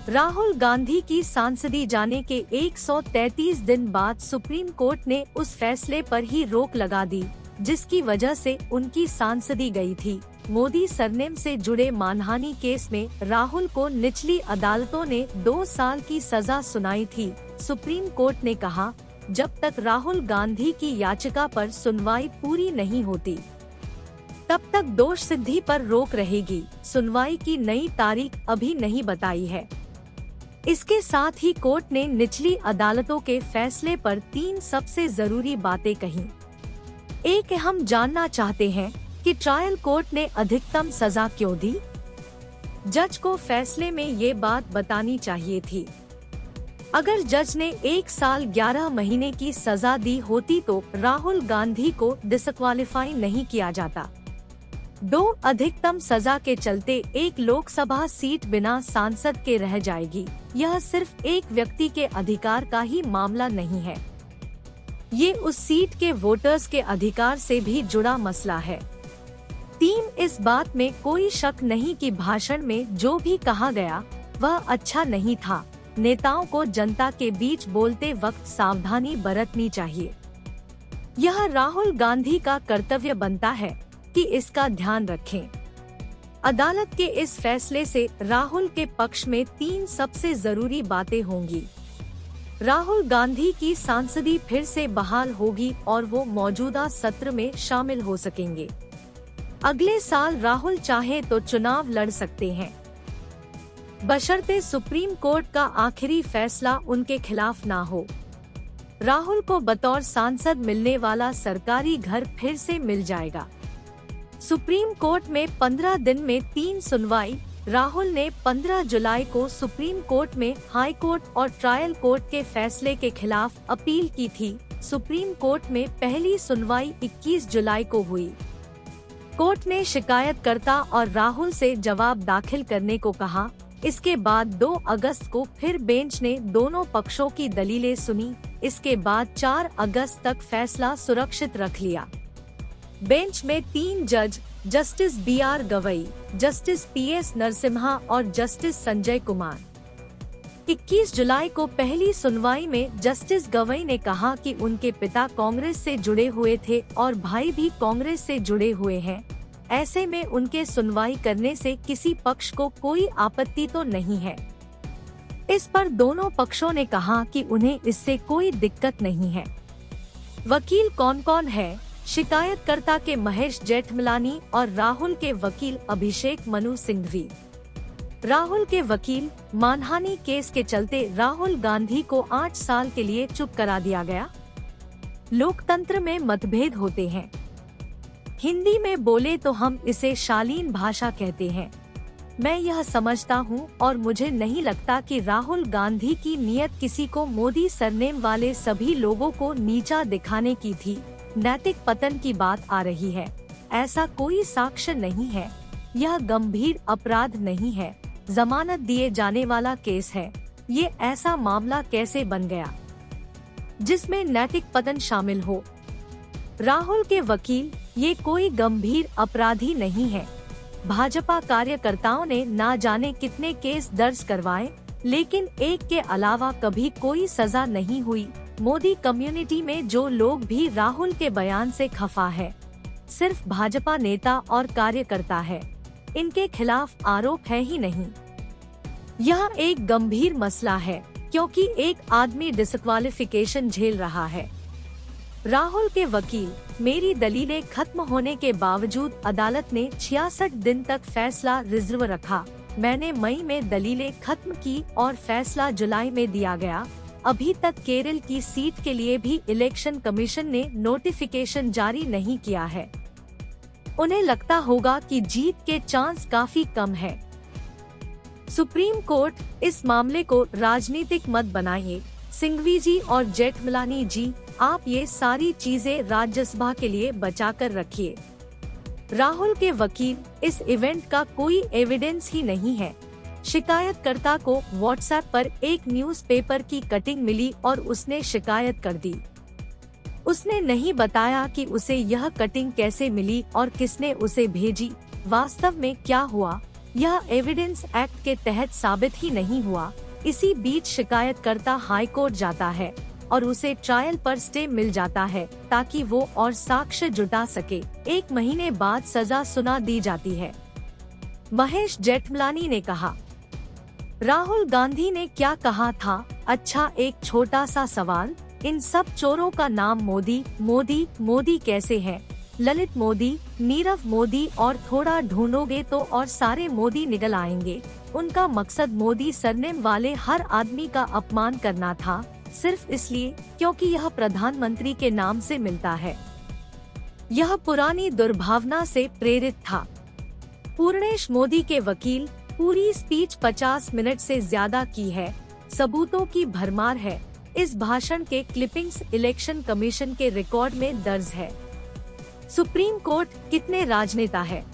राहुल गांधी की सांसदी जाने के 133 दिन बाद सुप्रीम कोर्ट ने उस फैसले पर ही रोक लगा दी जिसकी वजह से उनकी सांसदी गई थी। मोदी सरनेम से जुड़े मानहानि केस में राहुल को निचली अदालतों ने 2 साल की सजा सुनाई थी। सुप्रीम कोर्ट ने कहा, जब तक राहुल गांधी की याचिका पर सुनवाई पूरी नहीं होती तब तक दोष सिद्धि पर रोक रहेगी। सुनवाई की नई तारीख अभी नहीं बताई है। इसके साथ ही कोर्ट ने निचली अदालतों के फैसले पर 3 सबसे जरूरी बातें कही। एक, हम जानना चाहते हैं कि ट्रायल कोर्ट ने अधिकतम सजा क्यों दी। जज को फैसले में ये बात बतानी चाहिए थी। अगर जज ने 1 साल 11 महीने की सजा दी होती तो राहुल गांधी को डिसक्वालीफाई नहीं किया जाता। 2, अधिकतम सजा के चलते एक लोकसभा सीट बिना सांसद के रह जाएगी। यह सिर्फ एक व्यक्ति के अधिकार का ही मामला नहीं है, ये उस सीट के वोटर्स के अधिकार से भी जुड़ा मसला है। 3, इस बात में कोई शक नहीं कि भाषण में जो भी कहा गया वह अच्छा नहीं था। नेताओं को जनता के बीच बोलते वक्त सावधानी बरतनी चाहिए। यह राहुल गांधी का कर्तव्य बनता है कि इसका ध्यान रखें। अदालत के इस फैसले से राहुल के पक्ष में 3 सबसे जरूरी बातें होंगी। राहुल गांधी की सांसदी फिर से बहाल होगी और वो मौजूदा सत्र में शामिल हो सकेंगे। अगले साल राहुल चाहे तो चुनाव लड़ सकते हैं, बशर्ते सुप्रीम कोर्ट का आखिरी फैसला उनके खिलाफ ना हो। राहुल को बतौर सांसद मिलने वाला सरकारी घर फिर से मिल जाएगा। सुप्रीम कोर्ट में 15 दिन में 3 सुनवाई। राहुल ने 15 जुलाई को सुप्रीम कोर्ट में हाई कोर्ट और ट्रायल कोर्ट के फैसले के खिलाफ अपील की थी। सुप्रीम कोर्ट में पहली सुनवाई 21 जुलाई को हुई। कोर्ट ने शिकायतकर्ता और राहुल से जवाब दाखिल करने को कहा। इसके बाद 2 अगस्त को फिर बेंच ने दोनों पक्षों की दलीलें सुनी। इसके बाद 4 अगस्त तक फैसला सुरक्षित रख लिया। बेंच में 3 जज, justice BR Gavai, justice PS Narasimha और जस्टिस संजय कुमार। 21 जुलाई को पहली सुनवाई में जस्टिस गवई ने कहा कि उनके पिता कांग्रेस से जुड़े हुए थे और भाई भी कांग्रेस से जुड़े हुए हैं। ऐसे में उनके सुनवाई करने से किसी पक्ष को कोई आपत्ति तो नहीं है। इस पर दोनों पक्षों ने कहा कि उन्हें इससे कोई दिक्कत नहीं है। वकील कौन कौन है? शिकायतकर्ता के महेश जेठमलानी और राहुल के वकील अभिषेक मनु सिंघवी। राहुल के वकील, मानहानि केस के चलते राहुल गांधी को 8 साल के लिए चुप करा दिया गया। लोकतंत्र में मतभेद होते हैं। हिंदी में बोले तो हम इसे शालीन भाषा कहते हैं। मैं यह समझता हूं और मुझे नहीं लगता कि राहुल गांधी की नीयत किसी को मोदी सरनेम वाले सभी लोगों को नीचा दिखाने की थी। नैतिक पतन की बात आ रही है, ऐसा कोई साक्ष्य नहीं है। यह गंभीर अपराध नहीं है, जमानत दिए जाने वाला केस है। ये ऐसा मामला कैसे बन गया जिसमें नैतिक पतन शामिल हो? राहुल के वकील, ये कोई गंभीर अपराधी नहीं है। भाजपा कार्यकर्ताओं ने ना जाने कितने केस दर्ज करवाए, लेकिन एक के अलावा कभी कोई सजा नहीं हुई। मोदी कम्युनिटी में जो लोग भी राहुल के बयान से खफा है, सिर्फ भाजपा नेता और कार्यकर्ता है। इनके खिलाफ आरोप है ही नहीं। यह एक गंभीर मसला है क्योंकि एक आदमी डिसक्वालिफिकेशन झेल रहा है। राहुल के वकील, मेरी दलीलें खत्म होने के बावजूद अदालत ने 66 दिन तक फैसला रिजर्व रखा। मैंने मई में दलीलें खत्म की और फैसला जुलाई में दिया गया। अभी तक केरल की सीट के लिए भी इलेक्शन कमीशन ने नोटिफिकेशन जारी नहीं किया है। उन्हें लगता होगा कि जीत के चांस काफी कम है। सुप्रीम कोर्ट, इस मामले को राजनीतिक मत बनाइए। सिंघवी जी और जेठमलानी जी, आप ये सारी चीजें राज्यसभा के लिए बचा कर रखिए। राहुल के वकील, इस इवेंट का कोई एविडेंस ही नहीं है। शिकायतकर्ता को व्हाट्सएप पर एक न्यूज़पेपर की कटिंग मिली और उसने शिकायत कर दी। उसने नहीं बताया कि उसे यह कटिंग कैसे मिली और किसने उसे भेजी। वास्तव में क्या हुआ, यह एविडेंस एक्ट के तहत साबित ही नहीं हुआ। इसी बीच शिकायतकर्ता हाई कोर्ट जाता है और उसे ट्रायल पर स्टे मिल जाता है ताकि वो और साक्ष्य जुटा सके। 1 महीने बाद सजा सुना दी जाती है। महेश जेठमलानी ने कहा, राहुल गांधी ने क्या कहा था? अच्छा, एक छोटा सा सवाल, इन सब चोरों का नाम मोदी मोदी मोदी कैसे है? ललित मोदी, नीरव मोदी और थोड़ा ढूंढोगे तो और सारे मोदी निकल आएंगे। उनका मकसद मोदी सरनेम वाले हर आदमी का अपमान करना था, सिर्फ इसलिए क्योंकि यह प्रधानमंत्री के नाम से मिलता है। यह पुरानी दुर्भावना से प्रेरित था। पूर्णेश मोदी के वकील, पूरी स्पीच 50 मिनट से ज्यादा की है, सबूतों की भरमार है। इस भाषण के क्लिपिंग्स इलेक्शन कमीशन के रिकॉर्ड में दर्ज है। सुप्रीम कोर्ट कितने राजनेता है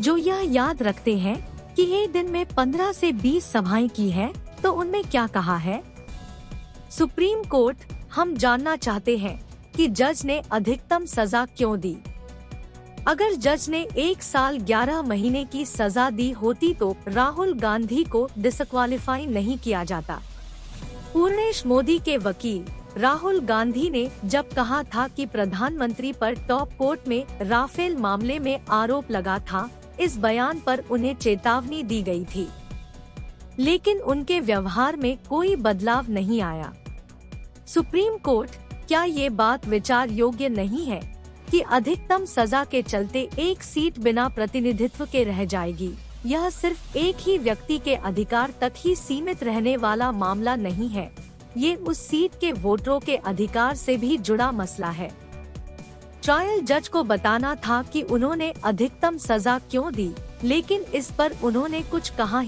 जो यह याद रखते हैं कि एक दिन में 15 से 20 सभाएं की है, तो उनमें क्या कहा है? सुप्रीम कोर्ट, हम जानना चाहते हैं कि जज ने अधिकतम सजा क्यों दी। अगर जज ने 1 साल 11 महीने की सजा दी होती तो राहुल गांधी को डिसक्वालीफाई नहीं किया जाता। पूर्णेश मोदी के वकील, राहुल गांधी ने जब कहा था कि प्रधानमंत्री पर टॉप कोर्ट में राफेल मामले में आरोप लगा था, इस बयान पर उन्हें चेतावनी दी गई थी, लेकिन उनके व्यवहार में कोई बदलाव नहीं आया। सुप्रीम कोर्ट, क्या ये बात विचार योग्य नहीं है कि अधिकतम सजा के चलते एक सीट बिना प्रतिनिधित्व के रह जाएगी? यह सिर्फ एक ही व्यक्ति के अधिकार तक ही सीमित रहने वाला मामला नहीं है, ये उस सीट के वोटरों के अधिकार से भी जुड़ा मसला है। ट्रायल जज को बताना था कि उन्होंने अधिकतम सजा क्यों दी, लेकिन इस पर उन्होंने कुछ कहा ही